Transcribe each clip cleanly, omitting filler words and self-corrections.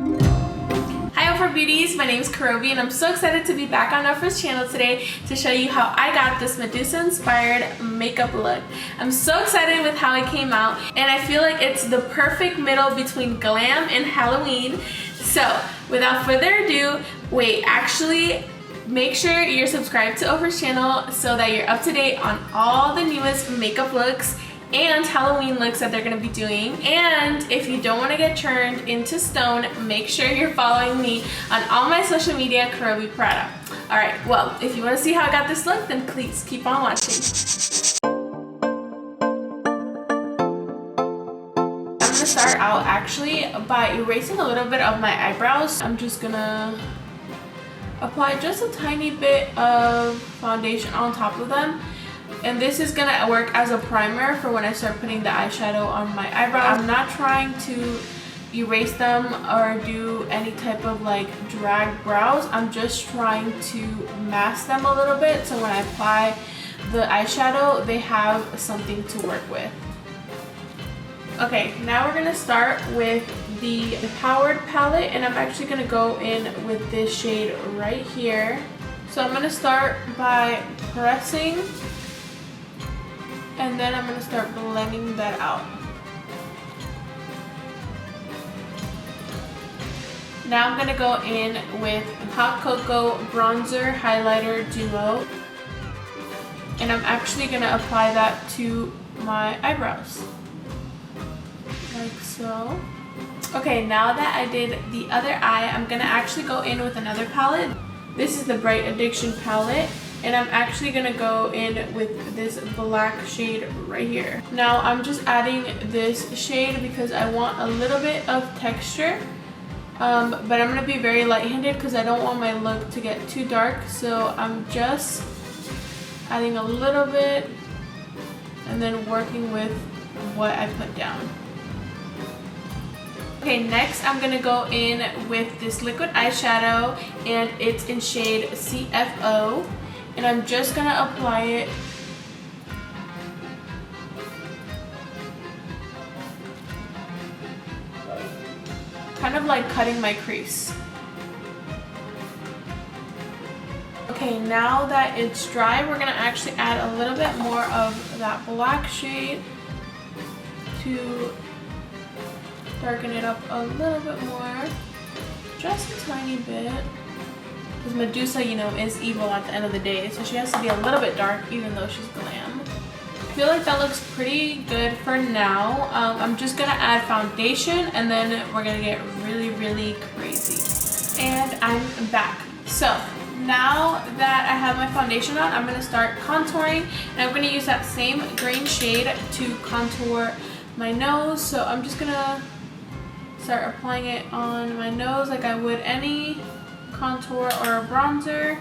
Hi OFRA Beauties, my name is Karobi and I'm so excited to be back on OFRA's channel today to show you how I got this Medusa inspired makeup look. I'm so excited with how it came out and I feel like it's the perfect middle between glam and Halloween. So without further ado, actually make sure you're subscribed to OFRA's channel so that you're up to date on all the newest makeup looks and Halloween looks that they're going to be doing. And if you don't want to get turned into stone, make sure you're following me on all my social media, Karobi Prada. Alright, well, if you want to see how I got this look, then please keep on watching. I'm going to start out actually by erasing a little bit of my eyebrows. I'm just going to apply just a tiny bit of foundation on top of them. And this is gonna work as a primer for when I start putting the eyeshadow on my eyebrows. I'm not trying to erase them or do any type of like drag brows. I'm just trying to mask them a little bit so when I apply the eyeshadow, they have something to work with. Okay, now we're gonna start with the Powered palette and I'm actually gonna go in with this shade right here. So I'm gonna start by pressing and then I'm going to start blending that out. Now I'm going to go in with Hot Cocoa Bronzer Highlighter Duo. And I'm actually going to apply that to my eyebrows. Like so. Okay, now that I did the other eye, I'm going to actually go in with another palette. This is the Bright Addiction palette. And I'm actually going to go in with this black shade right here. Now I'm just adding this shade because I want a little bit of texture. But I'm going to be very light-handed because I don't want my look to get too dark. So I'm just adding a little bit and then working with what I put down. Okay, next I'm going to go in with this liquid eyeshadow and it's in shade CFO. And I'm just going to apply it kind of like cutting my crease. Okay, now that it's dry, we're going to actually add a little bit more of that black shade to darken it up a little bit more, just a tiny bit. Because Medusa, you know, is evil at the end of the day, so she has to be a little bit dark even though she's glam. I feel like that looks pretty good for now. I'm just going to add foundation and then we're going to get really, really crazy. And I'm back. So now that I have my foundation on, I'm going to start contouring. And I'm going to use that same green shade to contour my nose. So I'm just going to start applying it on my nose like I would any contour or a bronzer.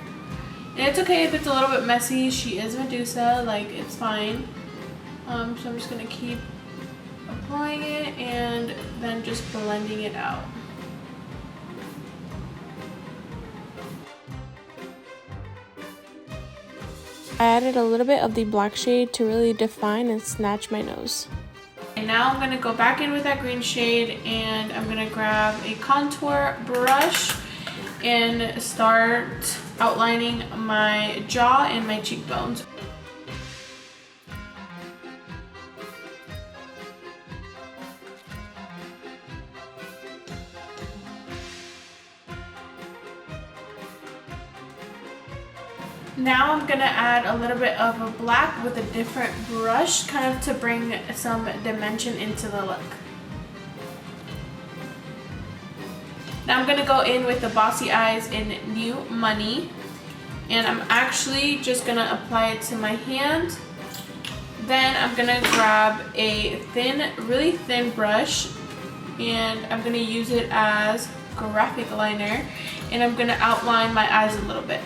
And it's okay if it's a little bit messy. She is Medusa, like it's fine. So I'm just gonna keep applying it and then just blending it out. I added a little bit of the black shade to really define and snatch my nose. And now I'm going to go back in with that green shade and I'm going to grab a contour brush and start outlining my jaw and my cheekbones. Now I'm going to add a little bit of a black with a different brush, kind of to bring some dimension into the look. Now I'm going to go in with the Bossy Eyes in New Money. And I'm actually just going to apply it to my hand. Then I'm going to grab a thin, really thin brush. And I'm going to use it as graphic liner. And I'm going to outline my eyes a little bit.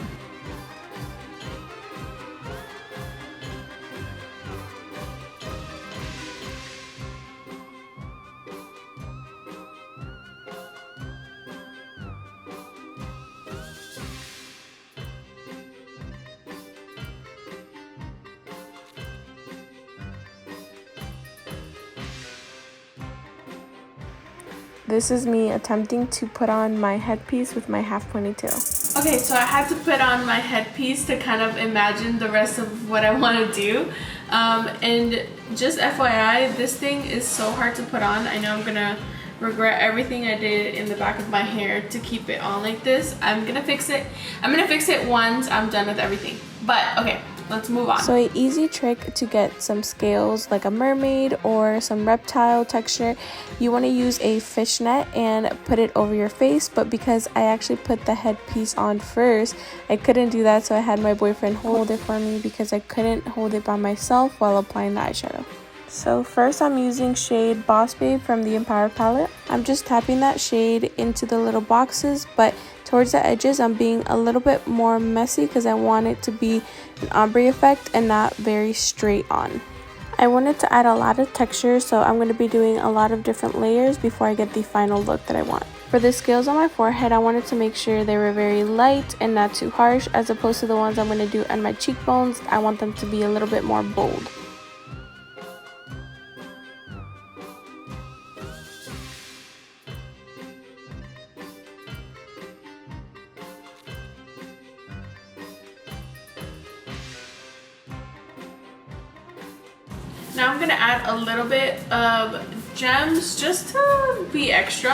This is me attempting to put on my headpiece with my half ponytail. Okay, so I had to put on my headpiece to kind of imagine the rest of what I want to do. And just FYI, this thing is so hard to put on. I know I'm gonna regret everything I did in the back of my hair to keep it on like this. I'm gonna fix it. I'm gonna fix it once I'm done with everything. But okay, let's move on. So an easy trick to get some scales like a mermaid or some reptile texture, you want to use a fishnet and put it over your face, but because I actually put the headpiece on first, I couldn't do that, so I had my boyfriend hold it for me because I couldn't hold it by myself while applying the eyeshadow. So first I'm using shade Boss Babe from the Empower palette. I'm just tapping that shade into the little boxes, but towards the edges I'm being a little bit more messy because I want it to be an ombre effect and not very straight on. I wanted to add a lot of texture, so I'm going to be doing a lot of different layers before I get the final look that I want. For the scales on my forehead, I wanted to make sure they were very light and not too harsh, as opposed to the ones I'm going to do on my cheekbones. I want them to be a little bit more bold. Now I'm gonna add a little bit of gems just to be extra.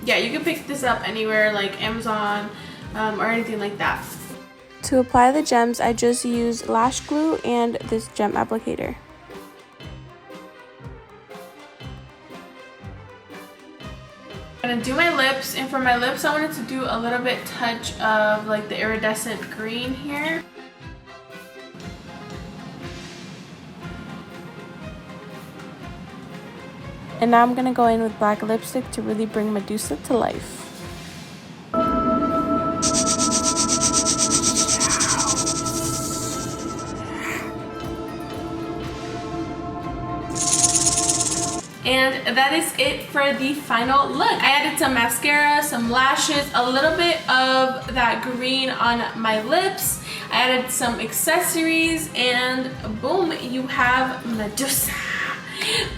Yeah, you can pick this up anywhere like Amazon or anything like that. To apply the gems, I just use lash glue and this gem applicator. I'm gonna do my lips, and for my lips I wanted to do a little bit touch of like the iridescent green here. And now I'm going to go in with black lipstick to really bring Medusa to life. And that is it for the final look. I added some mascara, some lashes, a little bit of that green on my lips. I added some accessories, and boom, you have Medusa.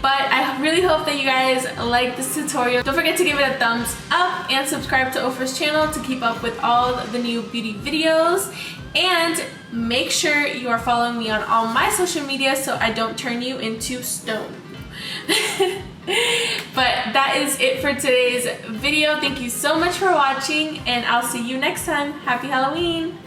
But I really hope that you guys like this tutorial. Don't forget to give it a thumbs up and subscribe to OFRA's channel to keep up with all the new beauty videos. And make sure you are following me on all my social media so I don't turn you into stone. But that is it for today's video. Thank you so much for watching, and I'll see you next time. Happy Halloween!